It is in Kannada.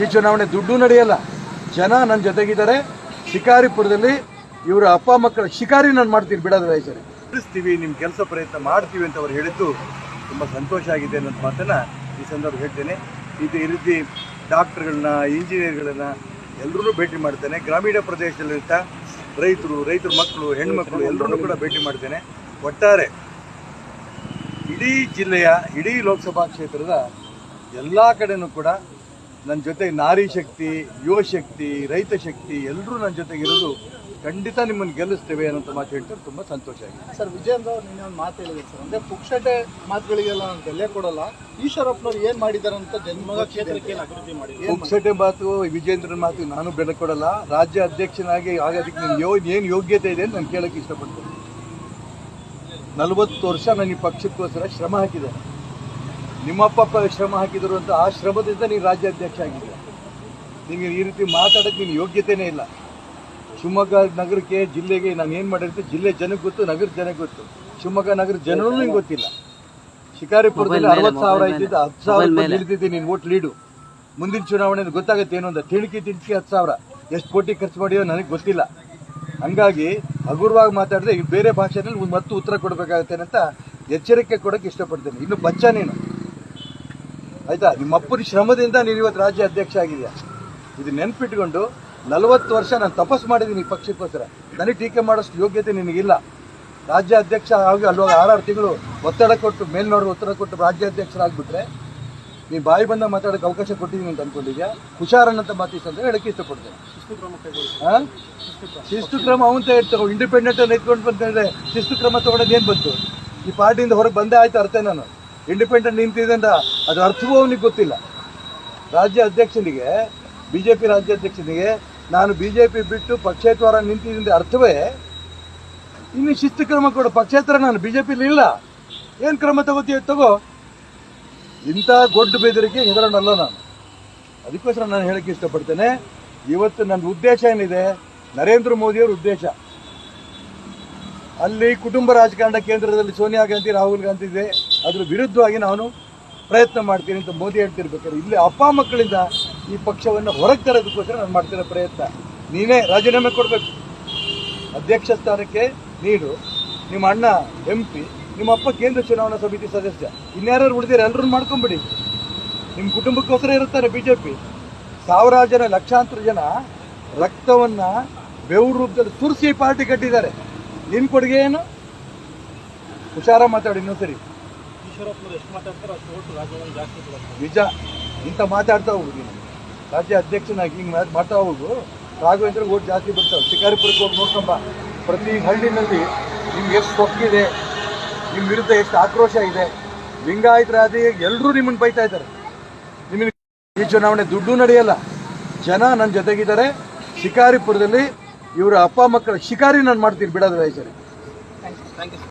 ಈ ಚುನಾವಣೆ ದುಡ್ಡು ನಡೆಯಲ್ಲ, ಜನ ನನ್ನ ಜೊತೆಗಿದ್ದಾರೆ. ಶಿಕಾರಿಪುರದಲ್ಲಿ ಇವರ ಅಪ್ಪ ಮಕ್ಕಳ ಶಿಕಾರಿ ನಾನು ಮಾಡ್ತೀನಿ, ಬಿಡೋದಿಲ್ಲ. ಈ ಸರಿ ತಿಳಿಸ್ತೀವಿ, ನಿಮ್ಮ ಕೆಲಸ ಪ್ರಯತ್ನ ಮಾಡ್ತೀವಿ ಅಂತ ಅವ್ರು ಹೇಳಿದ್ದು ತುಂಬ ಸಂತೋಷ ಆಗಿದೆ ಅನ್ನೋ ಮಾತನ್ನು ಈ ಸಂದರ್ಭ ಹೇಳ್ತೇನೆ. ಈ ರೀತಿ ಡಾಕ್ಟರ್ಗಳನ್ನ, ಇಂಜಿನಿಯರ್ಗಳನ್ನ ಎಲ್ಲರೂ ಭೇಟಿ ಮಾಡ್ತೇನೆ. ಗ್ರಾಮೀಣ ಪ್ರದೇಶದಲ್ಲಿರ್ತ ರೈತರ ಮಕ್ಕಳು, ಹೆಣ್ಮಕ್ಳು ಎಲ್ಲರೂ ಕೂಡ ಭೇಟಿ ಮಾಡ್ತೇನೆ. ಒಟ್ಟಾರೆ ಇಡೀ ಜಿಲ್ಲೆಯ, ಇಡೀ ಲೋಕಸಭಾ ಕ್ಷೇತ್ರದ ಎಲ್ಲ ಕಡೆನೂ ಕೂಡ ನನ್ನ ಜೊತೆ ನಾರಿ ಶಕ್ತಿ, ಯುವ ಶಕ್ತಿ, ರೈತ ಶಕ್ತಿ ಎಲ್ಲರೂ ನನ್ನ ಜೊತೆಗಿರೋದು. ಖಂಡಿತ ನಿಮ್ಮನ್ನು ಗೆಲ್ಲಿಸ್ತೇವೆ ಅನ್ನೋಂಥ ಮಾತು ಹೇಳ್ತಾರೆ. ತುಂಬ ಸಂತೋಷ ಆಗಿದೆ. ಸರ್, ವಿಜಯೇಂದ್ರ ಅವರು ನಿನ್ನೆ ಒಂದು ಮಾತು ಹೇಳಿದ್ರು ಸರ್, ಅಂದರೆ ಪುಕ್ಷಟೆ ಮಾತುಗಳಿಗೆಲ್ಲ ನಾನು ಬೆಲೆ ಕೊಡಲ್ಲ. ಈಶ್ವರಪ್ಪನವ್ರು ಏನು ಮಾಡಿದ್ದಾರೆ ಅಂತ ಜನ್ಮಗ ಕ್ಷೇತ್ರಕ್ಕೆ ಅಭಿವೃದ್ಧಿ ಮಾಡಿ. ಪುಕ್ಷಟೆ ಮಾತು, ವಿಜಯೇಂದ್ರನ ಮಾತು ನಾನು ಬೆಲೆ ಕೊಡಲ್ಲ. ರಾಜ್ಯ ಅಧ್ಯಕ್ಷನಾಗಿ ಆಗೋದಕ್ಕೆ ನಿಮ್ಗೆ ಏನು ಯೋಗ್ಯತೆ ಇದೆ ಅಂತ ನಾನು ಕೇಳೋಕ್ಕೆ ಇಷ್ಟಪಡ್ತೇನೆ. 40 ವರ್ಷ ನಾನು ಈ ಪಕ್ಷಕ್ಕೋಸ್ಕರ ಶ್ರಮ ಹಾಕಿದ್ದೇನೆ. ನಿಮ್ಮಪ್ಪ ಶ್ರಮ ಹಾಕಿದ್ರು ಅಂತ ಆ ಶ್ರಮದಿಂದ ನೀನು ರಾಜ್ಯಾಧ್ಯಕ್ಷ ಆಗಿದ್ದೆ. ನಿಮಗೆ ಈ ರೀತಿ ಮಾತಾಡೋಕ್ಕೆ ನೀನು ಯೋಗ್ಯತೆಯೇ ಇಲ್ಲ. ಶಿವಮೊಗ್ಗ ನಗರಕ್ಕೆ, ಜಿಲ್ಲೆಗೆ ನಾನು ಏನು ಮಾಡಿರ್ತೀನಿ, ಜಿಲ್ಲೆ ಜನಕ್ಕೆ ಗೊತ್ತು, ನಗರದ ಜನಕ್ಕೆ ಗೊತ್ತು. ಶಿವಮೊಗ್ಗ ನಗರದ ಜನರೂ ನಿಂಗೆ ಗೊತ್ತಿಲ್ಲ. ಶಿಕಾರಿಪುರದಲ್ಲಿ 60,000 ಇದ್ದಿದ್ದು 10,000 ಇಳಿದಿದ್ದೆ ನೀನು ಓಟ್ ಲೀಡು. ಮುಂದಿನ ಚುನಾವಣೆಯಲ್ಲಿ ಗೊತ್ತಾಗುತ್ತೆ ಏನು ಅಂತ. ತಿಣಕಿ 10,000 ಎಷ್ಟು ಕೋಟಿ ಖರ್ಚು ಮಾಡಿಯೋ ನನಗೆ ಗೊತ್ತಿಲ್ಲ. ಹಂಗಾಗಿ ಹಗುರವಾಗಿ ಮಾತಾಡಿದ್ರೆ ಈಗ ಬೇರೆ ಭಾಷೆಯಲ್ಲಿ ಮತ್ತು ಉತ್ತರ ಕೊಡಬೇಕಾಗುತ್ತೆ ಅಂತ ಎಚ್ಚರಿಕೆ ಕೊಡೋಕ್ಕೆ ಇಷ್ಟಪಡ್ತೇನೆ. ಇನ್ನು ಬಚ್ಚ ನೀನು, ಆಯ್ತಾ? ನಿಮ್ಮಪ್ಪನ ಶ್ರಮದಿಂದ ನೀನು ಇವತ್ತು ರಾಜ್ಯ ಅಧ್ಯಕ್ಷ ಆಗಿದೆಯಾ. ಇದು ನೆನ್ಪಿಟ್ಕೊಂಡು 40 ವರ್ಷ ನಾನು ತಪಸ್ಸು ಮಾಡಿದ್ದೀನಿ ಈ ಪಕ್ಷಕ್ಕೋಸ್ಕರ. ನನಗೆ ಟೀಕೆ ಮಾಡೋಷ್ಟು ಯೋಗ್ಯತೆ ನಿನಗಿಲ್ಲ. ರಾಜ್ಯ ಅಧ್ಯಕ್ಷ ಆಗಿ ಅಲ್ವಾಗ 6 ತಿಂಗಳು ಒತ್ತಡ ಕೊಟ್ಟು, ಮೇಲ್ನೋರು ಒತ್ತಡ ಕೊಟ್ಟು ರಾಜ್ಯಾಧ್ಯಕ್ಷರಾಗ್ಬಿಟ್ರೆ ನೀನು ಬಾಯಿ ಬಂದ ಮಾತಾಡೋಕ್ಕೆ ಅವಕಾಶ ಕೊಟ್ಟಿದ್ದೀನಿ ಅಂತ ಅಂದ್ಕೊಂಡಿದ್ಯಾ? ಹುಷಾರನ್ನಂತ ಮಾತಿಸ್ ಅಂತ ಹೇಳಕ್ಕೆ ಇಷ್ಟಪಡ್ತೇನೆ. ಶಿಸ್ತು ಕ್ರಮ ಅವಂತ ಇರ್ತವೆ. ಇಂಡಿಪೆಂಡೆಂಟ್ ಅನ್ನು ಎತ್ಕೊಂಡು ಬಂತಂದ್ರೆ ಶಿಸ್ತು ಕ್ರಮ ತೊಗೊಳೋದು ಏನು ಬಂತು? ಈ ಪಾರ್ಟಿಯಿಂದ ಹೊರಗೆ ಬಂದೇ ಆಯ್ತು ಅರ್ಥ. ನಾನು ಇಂಡಿಪೆಂಡೆಂಟ್ ನಿಂತಿದೆ ಅಂತ ಅದು ಅರ್ಥವೂ ಅವನಿಗೆ ಗೊತ್ತಿಲ್ಲ. ರಾಜ್ಯ ಅಧ್ಯಕ್ಷನಿಗೆ, BJP ರಾಜ್ಯಾಧ್ಯಕ್ಷನಿಗೆ ನಾನು BJP ಬಿಟ್ಟು ಪಕ್ಷೇತರ ನಿಂತಿದ್ದ ಅರ್ಥವೇ ಇನ್ನು ಶಿಸ್ತು ಕ್ರಮ ಕೊಡು. ಪಕ್ಷೇತರ ನಾನು BJPಲಿ ಇಲ್ಲ, ಏನು ಕ್ರಮ ತಗೋತೀಯ ತಗೋ. ಇಂಥ ಗೊಡ್ಡು ಬೆದರಿಕೆ ಹೆದರೋಣಲ್ಲ ನಾನು. ಅದಕ್ಕೋಸ್ಕರ ನಾನು ಹೇಳಕ್ಕೆ ಇಷ್ಟಪಡ್ತೇನೆ. ಇವತ್ತು ನನ್ನ ಉದ್ದೇಶ ಏನಿದೆ, ನರೇಂದ್ರ ಮೋದಿಯವರ ಉದ್ದೇಶ ಅಲ್ಲಿ ಕುಟುಂಬ ರಾಜಕಾರಣ ಕೇಂದ್ರದಲ್ಲಿ ಸೋನಿಯಾ ಗಾಂಧಿ, ರಾಹುಲ್ ಗಾಂಧಿ ಇದೆ, ಅದ್ರ ವಿರುದ್ಧವಾಗಿ ನಾನು ಪ್ರಯತ್ನ ಮಾಡ್ತೀನಿ ಅಂತ ಮೋದಿ ಹೇಳ್ತಿರ್ಬೇಕಾದ್ರೆ ಇಲ್ಲಿ ಅಪ್ಪ ಮಕ್ಕಳಿಂದ ಈ ಪಕ್ಷವನ್ನು ಹೊರಗೆ ತರೋದಕ್ಕೋಸ್ಕರ ನಾನು ಮಾಡ್ತಿರೋ ಪ್ರಯತ್ನ. ನೀನೇ ರಾಜೀನಾಮೆ ಕೊಡಬೇಕು ಅಧ್ಯಕ್ಷ ಸ್ಥಾನಕ್ಕೆ. ನೀನು, ನಿಮ್ಮ ಅಣ್ಣ MP, ನಿಮ್ಮ ಅಪ್ಪ ಕೇಂದ್ರ ಚುನಾವಣಾ ಸಮಿತಿ ಸದಸ್ಯ, ಇನ್ಯಾರು ಉಳಿದಿರ ಎಲ್ಲರೂ ಮಾಡ್ಕೊಂಬಿಡಿ. ನಿಮ್ಮ ಕುಟುಂಬಕ್ಕೋಸ್ಕರ ಇರುತ್ತಾರೆ BJP. 1000 ಜನ, ಲಕ್ಷಾಂತರ ಜನ ರಕ್ತವನ್ನು ಬೆವರು ರೂಪದಲ್ಲಿ ಸುರಿಸಿ ಪಾರ್ಟಿ ಕಟ್ಟಿದ್ದಾರೆ. ನಿನ್ನ ಕೊಡುಗೆ ಏನು? ಹುಷಾರ ಮಾತಾಡಿ ಇನ್ನೊಂದ್ಸರಿ. ನಿಜ, ಇಂಥ ಮಾತಾಡ್ತಾ ಹೋಗು ನೀನು. ರಾಜ್ಯ ಅಧ್ಯಕ್ಷನಾಗಿ ಹಿಂಗೆ ಮಾಡ್ತಾ ಹೋಗು, ರಾಘವೇಂದ್ರ ಓಟ್ ಜಾಸ್ತಿ ಬರ್ತಾವೆ. ಶಿಕಾರಿಪುರಕ್ಕೆ ಹೋಗಿ ನೋಡ್ಕೊಂಬ. ಪ್ರತಿ ಹಳ್ಳಿನಲ್ಲಿ ನಿಮ್ಗೆ ಎಷ್ಟು ಸೊಕ್ಕಿದೆ, ನಿಮ್ಮ ವಿರುದ್ಧ ಎಷ್ಟು ಆಕ್ರೋಶ ಇದೆ. ಲಿಂಗಾಯತರಾದಿ ಎಲ್ಲರೂ ನಿಮ್ಮನ್ನು ಬೈತಾ ಇದ್ದಾರೆ. ನಿಮಗೆ ಈ ಚುನಾವಣೆ ದುಡ್ಡು ನಡೆಯಲ್ಲ, ಜನ ನನ್ನ ಜೊತೆಗಿದ್ದಾರೆ. ಶಿಕಾರಿಪುರದಲ್ಲಿ ಇವರ ಅಪ್ಪ ಮಕ್ಕಳ ಶಿಕಾರಿ ನಾನು ಮಾಡ್ತೀನಿ, ಬಿಡೋದಿಲ್ಲ. ಈ ಸರಿ ಥ್ಯಾಂಕ್ ಯು.